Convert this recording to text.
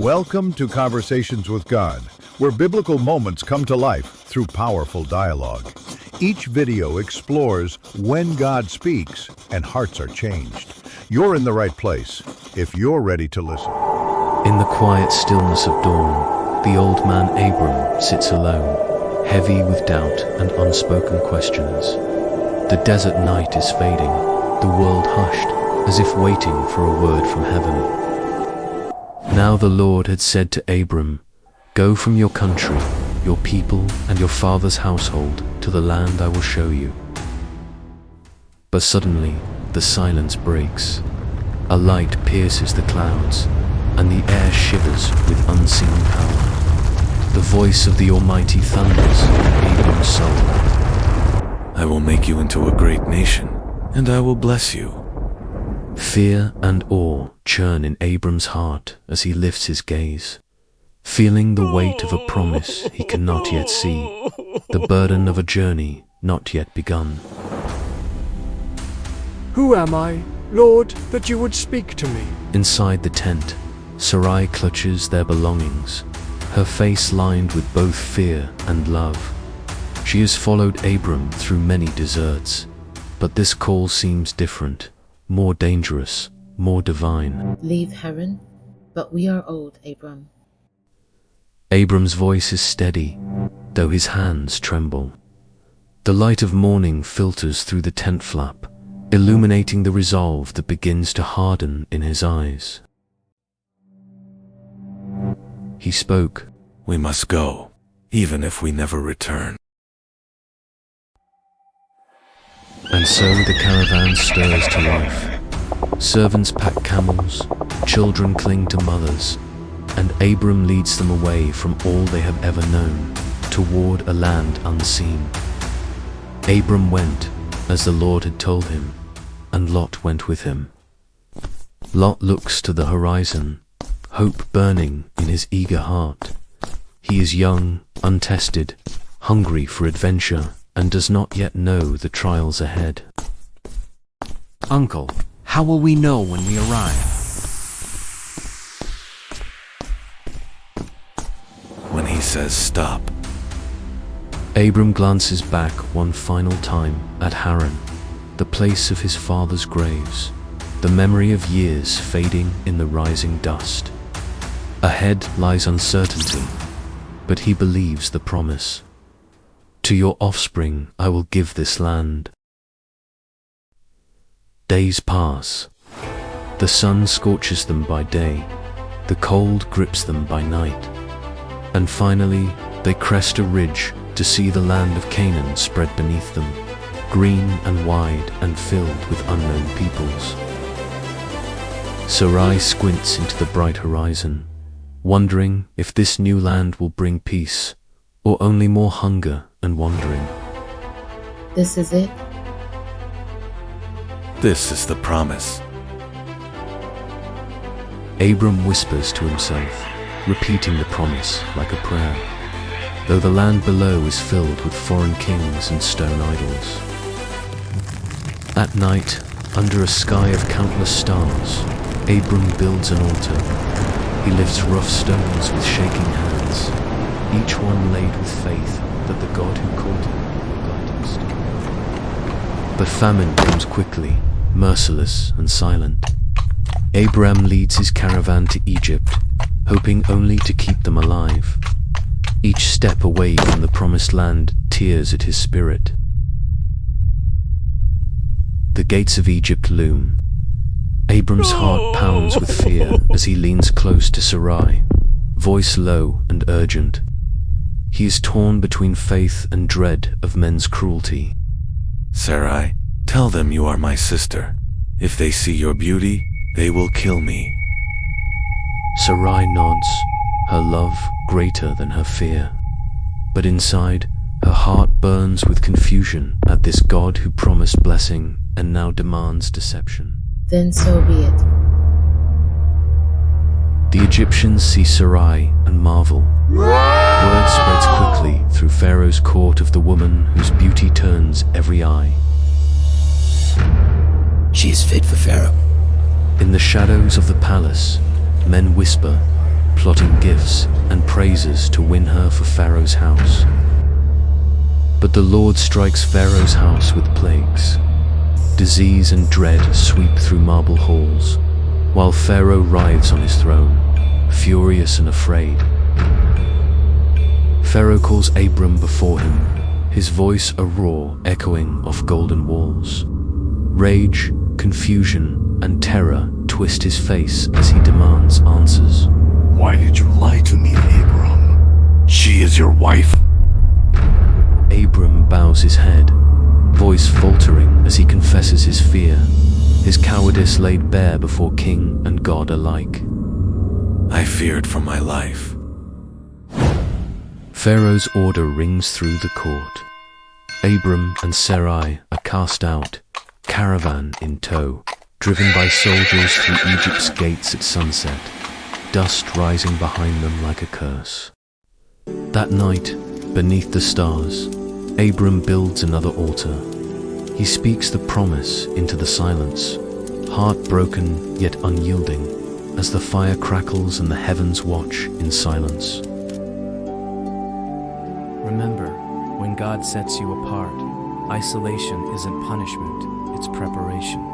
Welcome to Conversations with God, where biblical moments come to life through powerful dialogue. Each video explores when God speaks and hearts are changed. You're in the right place if you're ready to listen. In the quiet stillness of dawn, the old man Abram sits alone, heavy with doubt and unspoken questions. The desert night is fading, the world hushed, as if waiting for a word from heaven. Now the Lord had said to Abram, "Go from your country, your people, and your father's household to the land I will show you." But suddenly, the silence breaks. A light pierces the clouds, and the air shivers with unseen power. The voice of the Almighty thunders in Abram's soul. "I will make you into a great nation, and I will bless you." Fear and awe churn in Abram's heart as he lifts his gaze, feeling the weight of a promise he cannot yet see, the burden of a journey not yet begun. "Who am I, Lord, that you would speak to me?" Inside the tent, Sarai clutches their belongings, her face lined with both fear and love. She has followed Abram through many deserts, but this call seems different, more dangerous, more divine. "Leave Haran, but we are old, Abram." Abram's voice is steady, though his hands tremble. The light of morning filters through the tent flap, illuminating the resolve that begins to harden in his eyes. He spoke, "We must go, even if we never return." and so the caravan stirs to life. Servants pack camels, children cling to mothers, and Abram leads them away from all they have ever known, toward a land unseen. Abram went, as the Lord had told him, and Lot went with him. Lot looks to the horizon, hope burning in his eager heart. He is young, untested, hungry for adventure, and does not yet know the trials ahead. "Uncle, how will we know when we arrive?" When he says stop. Abram glances back one final time at Haran, the place of his father's graves, the memory of years fading in the rising dust. Ahead lies uncertainty, but he believes the promise. "To your offspring I will give this land." Days pass. The sun scorches them by day, the cold grips them by night, and finally they crest a ridge to see the land of Canaan spread beneath them, green and wide and filled with unknown peoples. Sarai squints into the bright horizon, wondering if this new land will bring peace, or only more hunger and wandering. "This is it?" This is the promise. Abram whispers to himself, repeating the promise like a prayer, though the land below is filled with foreign kings and stone idols. At night, under a sky of countless stars, Abram builds an altar. He lifts rough stones with shaking hands, each one laid with faith that the God who called him will guide him still. But famine comes quickly, merciless and silent. Abram leads his caravan to Egypt, hoping only to keep them alive. Each step away from the promised land tears at his spirit. The gates of Egypt loom. Abram's heart pounds with fear as he leans close to Sarai, voice low and urgent. He is torn between faith and dread of men's cruelty. "Sarai, tell them you are my sister. If they see your beauty, they will kill me." Sarai nods, her love greater than her fear. But inside, her heart burns with confusion at this God who promised blessing and now demands deception. "Then so be it." The Egyptians see Sarai and marvel. Word spreads quickly through Pharaoh's court of the woman whose beauty turns every eye. "She is fit for Pharaoh." In the shadows of the palace, men whisper, plotting gifts and praises to win her for Pharaoh's house. But the Lord strikes Pharaoh's house with plagues. Disease and dread sweep through marble halls, while Pharaoh writhes on his throne, furious and afraid. Pharaoh calls Abram before him, his voice a roar echoing off golden walls. Rage, confusion, and terror twist his face as he demands answers. Why did you lie to me, Abram? She is your wife? Abram bows his head, voice faltering as he confesses his fear, his cowardice laid bare before king and God alike. I feared for my life. Pharaoh's order rings through the court. Abram and Sarai are cast out, caravan in tow, driven by soldiers through Egypt's gates at sunset, dust rising behind them like a curse. That night, beneath the stars, Abram builds another altar. He speaks the promise into the silence, heartbroken yet unyielding, as the fire crackles and the heavens watch in silence. Remember, when God sets you apart, isolation isn't punishment, it's preparation.